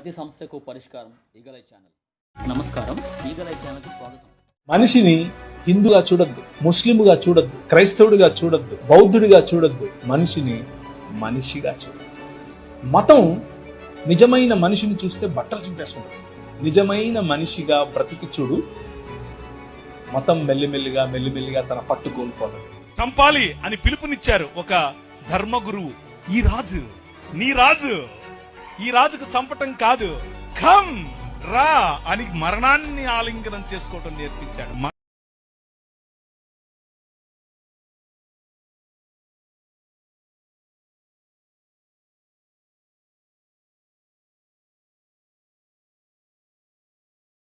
ప్రతి సమస్యకు పరిష్కారం ఈగలై ఛానల్. నమస్కారం, ఈగలై ఛానల్కి స్వాగతం. మనిషిని హిందువుగా చూడొద్దు, ముస్లింగా చూడొద్దు, క్రైస్తవుడిగా చూడొద్దు, బౌద్ధుడిగా చూడొద్దు. మనిషిని మనిషిగా చూడొద్దు. మతం నిజమైన మనిషిని చూస్తే బట్టలు చింపేసుకుంటుంది. నిజమైన మనిషిగా బ్రతికి చూడు, మతం మెల్లిమెల్లిగా తన పట్టు కోల్పోతుంది. చంపాలి అని పిలుపునిచ్చారు ఒక ధర్మగురువు. ఈ రాజు నీ రాజు, ఈ రాజుకు చంపటం కాదు, ఖమ్ రా అని మరణాన్ని ఆలింగనం చేసుకోవటం నేర్పించాడు.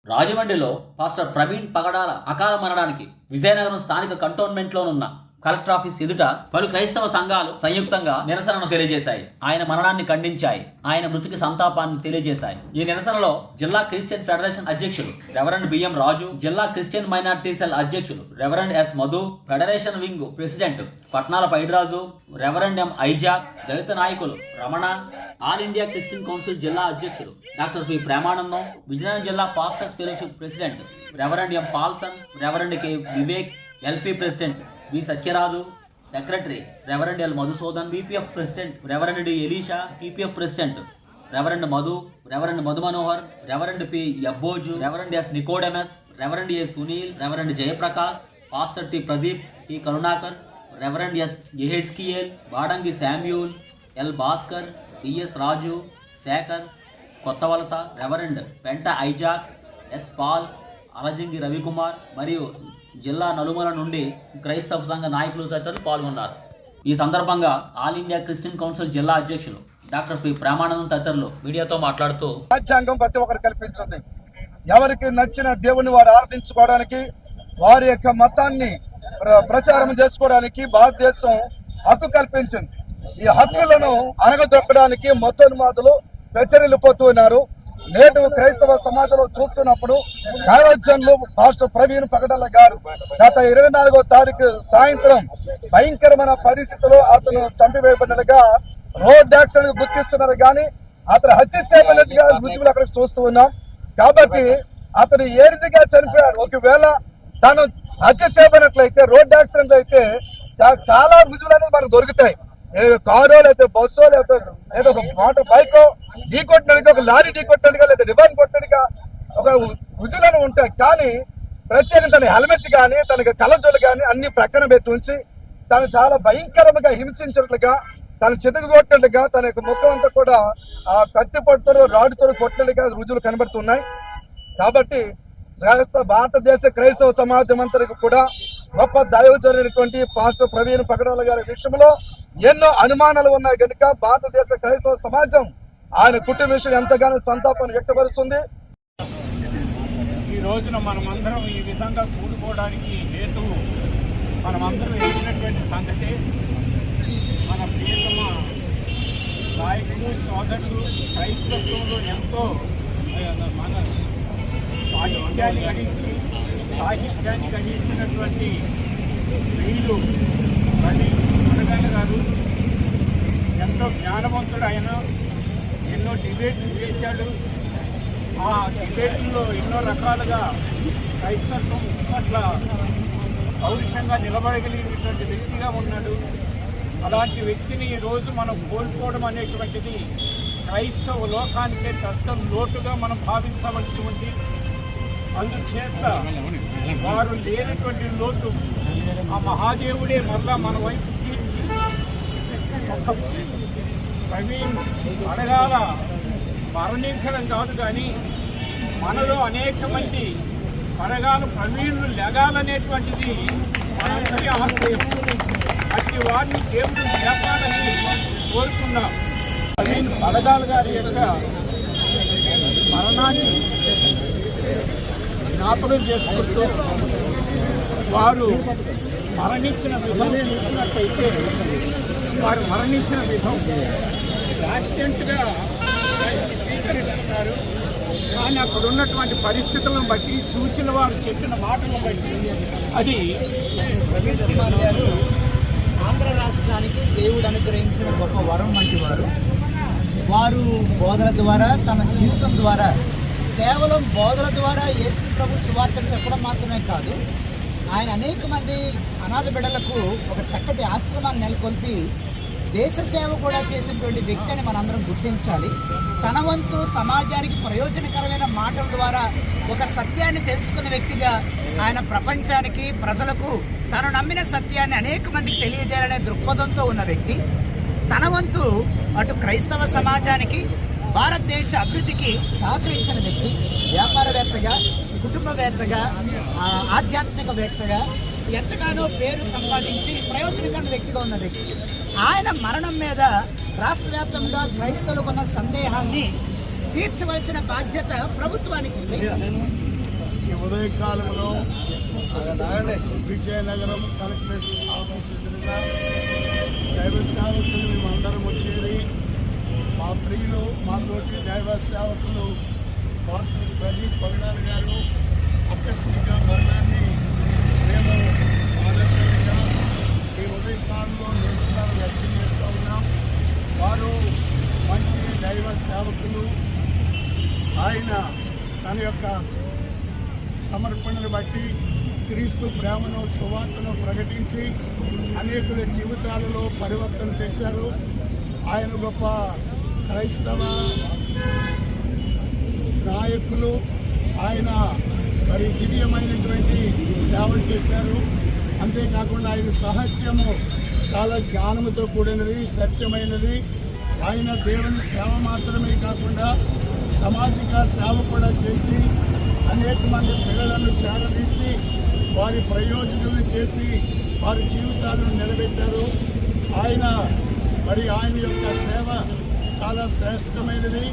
రాజమండ్రిలో పాస్టర్ ప్రవీణ్ పగడాల అకాల మరణానికి విజయనగరం స్థానిక కంటోన్మెంట్లోనున్న కలెక్టర్ ఆఫీస్ ఎదుట పలు క్రైస్తవ సంఘాలు సంయుక్తంగా నిరసనను తెలియజేశాయి. ఆయన మరణాన్ని ఖండించాయి. ఆయన మృతికి సంతాపాన్ని తెలియజేశాయి. ఈ నిరసనలో జిల్లా క్రిస్టియన్ ఫెడరేషన్ అధ్యక్షులు రెవరెండ్ బిఎం రాజు, జిల్లా క్రిస్టియన్ మైనారిటీ సెల్ అధ్యక్షులు reverend S Madhu, federation wing president Patnala Paidiraju, reverend M Isaac, దళిత నాయకులు Ramana, all India Christian council జిల్లా అధ్యక్షులు డాక్టర్ పి ప్రేమానందం, విజయనగరం జిల్లా pastors fellowship president reverend M Paulson, reverend K Vivek, LP president V Satyaraju, secretary reverend L Madhusudan, PPF president reverend D Elisha, PPF president reverend Madhu, reverend Madhu Manohar, reverend P Yabboju, reverend S Nicodemus, reverend A Sunil, reverend Jayaprakash, pastor T Pradeep, T Karunakar, reverend S Yehezkiel, Badangi Samuel, L Bhaskar, DS Raju, Sekhar Kothavalasa, reverend Penta Isaac, S Paul, Alajangi Ravikumar మరియు జిల్లా నలుమూల నుండి క్రైస్తవ సంఘ నాయకులు తదితరులు పాల్గొన్నారు. ఈ సందర్భంగా ఆల్ ఇండియా క్రిస్టియన్ కౌన్సిల్ జిల్లా అధ్యక్షులు డాక్టర్ పి ప్రేమానందం తదితరులు మీడియాతో మాట్లాడుతూ, రాజ్యాంగం ప్రతి ఒక్కరు కల్పించింది. ఎవరికి నచ్చిన దేవుని వారు ఆరాధించుకోవడానికి, వారి యొక్క మతాన్ని ప్రచారం చేసుకోవడానికి భారతదేశం హక్కు కల్పించింది. ఈ హక్కులను అణగదొక్కడానికి మతోన్మాదులు ప్రచరిల్లిపోతున్నారు. నేడు క్రైస్తవ సమాజంలో చూస్తున్నప్పుడు దైవజనులు పాస్టర్ ప్రవీణ్ పగడాల గారు గత 24వ తారీఖు సాయంత్రం భయంకరమైన పరిస్థితుల్లో అతను చంపివేయబడినట్టుగా రోడ్ యాక్సిడెంట్ గుర్తిస్తున్నారు, కానీ అతను హత్య చేయబడినట్టుగా రుజువులు అక్కడ చూస్తూ ఉన్నాం. కాబట్టి అతను ఏ రీతిగా చనిపోయాడు, ఒకవేళ తను హత్య చేయబడినట్లయితే రోడ్ యాక్సిడెంట్ అయితే చాలా రుజువులు అనేది మనకు దొరుకుతాయి. కారో లేకపోతే బస్సో లేకపోతే ఏదో ఒక మోటార్ బైకో ఢీ కొట్టినట్టుగా, ఒక లారీ ఢీ కొట్టినట్టుగా లేదా రివన్ కొట్టినట్టుగా ఒక రుజువులను ఉంటాయి. కానీ ప్రత్యేకంగా తన హెల్మెట్ కానీ తనకి కళ్ళజోలు కానీ అన్ని ప్రక్కన పెట్టి ఉంచి తను చాలా భయంకరంగా హింసించినట్లుగా, తను చితకు కొట్టినట్లుగా, తన యొక్క ముఖం అంతా కూడా ఆ కత్తి పట్టుతో రాడుతో కొట్టినట్టుగా రుజువులు కనబడుతున్నాయి. కాబట్టి భారతదేశ క్రైస్తవ సమాజం అంతరికి కూడా గొప్ప దైవజనులైనటువంటి పాస్టర్ ప్రవీణ్ పగడాల గారి విషయంలో ఎన్నో అనుమానాలు ఉన్నాయి కనుక భారతదేశ క్రైస్తవ సమాజం ఆయన కుటుంబ విషయం ఎంతగానో సంతాపాన్ని వ్యక్తపరుస్తుంది. ఈ రోజున మనమందరం ఈ విధంగా కూడుకోవడానికి హేతు మనమందరం ఎదిగినటువంటి సంగతి, మన ప్రియతమ నాయకులు సోదరులు క్రైస్తవంలో ఎంతో మన సాహిత్యాన్ని గ్రహించినటువంటి వీళ్ళు ప్రవీణ్ గారు ఎంతో జ్ఞానవంతుడు. ఆయన ఎన్నో డిబేట్లు చేశాడు. ఆ డిబేట్లలో ఎన్నో రకాలుగా క్రైస్తవం పట్ల పౌరుషంగా నిలబడగలిగినటువంటి వ్యక్తిగా ఉన్నాడు. అలాంటి వ్యక్తిని ఈరోజు మనం కోల్పోవడం అనేటువంటిది క్రైస్తవ లోకానికే పెద్ద లోటుగా మనం భావించవలసి ఉంది. అందుచేత వారు లేనటువంటి లోటు ఆ మహాదేవుడే మరలా మన వైపు తీర్చి ప్రవీణ్ అడగాల మరణించడం కాదు, కానీ మనలో అనేక మంది అడగాల ప్రవీణులు లెగాలనేటువంటిది మనందరి ఆశయం. అట్టి వారిని దేవుడు లేపాలని కోరుకున్నాం. ప్రవీణ్ అడగాల గారి యొక్క మరణాన్ని జ్ఞాపకం చేసుకుంటూ వారు మరణించిన విధం చూసినట్టయితే, వారు మరణించిన విధం యాక్సిడెంట్గా చిత్రీకరిస్తున్నారు. కానీ అక్కడ ఉన్నటువంటి పరిస్థితులను బట్టి, చూచిన వారు చెప్పిన మాటలను బట్టి అది ప్రవీణ్ కుమార్ గారు ఆంధ్ర రాష్ట్రానికి దేవుడు అనుగ్రహించిన గొప్ప వరం వంటి వారు. వారు బోధల ద్వారా తమ జీవితం ద్వారా కేవలం బోధల ద్వారా యేసు ప్రభు సువార్త చెప్పడం మాత్రమే కాదు, ఆయన అనేక మంది అనాథ బిడ్డలకు ఒక చక్కటి ఆశ్రమాన్ని నెలకొల్పి దేశ సేవ కూడా చేసినటువంటి వ్యక్తి అని మనందరం గుర్తించాలి. తన వంతు సమాజానికి ప్రయోజనకరమైన మాటల ద్వారా ఒక సత్యాన్ని తెలుసుకున్న వ్యక్తిగా ఆయన ప్రపంచానికి ప్రజలకు తను నమ్మిన సత్యాన్ని అనేక మందికి తెలియజేయాలనే దృక్పథంతో ఉన్న వ్యక్తి. తన వంతు అటు క్రైస్తవ సమాజానికి భారతదేశ అభివృద్ధికి సహకరించిన వ్యక్తి. వ్యాపారవేత్తగా, కుటుంబవేత్తగా, ఆధ్యాత్మికవేత్తగా ఎంతగానో పేరు సంపాదించి ప్రయోజనకరమైన వ్యక్తిగా ఉన్న వ్యక్తి. ఆయన మరణం మీద రాష్ట్ర వ్యాప్తంగా క్రైస్తవులకు ఉన్న సందేహాన్ని తీర్చవలసిన బాధ్యత ప్రభుత్వానికి ఉంది. ఈ ఉదయకాలంలో విజయనగరం కలెక్టరేట్ ఆఫీస్ ఎదురుగా దైవ సేవకులు మేమందరం వచ్చేది. మా ప్రియులు, మాతోటి దైవ సేవకులు పాస్టర్ ప్రదీప్ పగడాల్ గారు ఆకస్మిక మరణాన్ని మేము ఆనందంగా ఈ ఉదయకాలంలో నిరసనలు వ్యక్తం చేస్తూ ఉన్నాం. వారు మంచి దైవ సేవకులు. ఆయన తన యొక్క సమర్పణను బట్టి క్రీస్తు ప్రేమను, సువార్తను ప్రకటించి అనేకుల జీవితాలలో పరివర్తన తెచ్చారు. ఆయన గొప్ప క్రైస్తవ నాయకులు. ఆయన మరి దివ్యమైనటువంటి సేవలు చేశారు. అంతేకాకుండా ఆయన సాహిత్యము చాలా జ్ఞానముతో కూడినది, సత్యమైనది. ఆయన దేవుని సేవ మాత్రమే కాకుండా సామాజిక సేవ కూడా చేసి అనేక మంది పిల్లలను చేరదీసి వారి ప్రయోజనాలను చేసి వారి జీవితాలను నిలబెట్టారు. ఆయన యొక్క సేవ చాలా శ్రేష్టమైనది.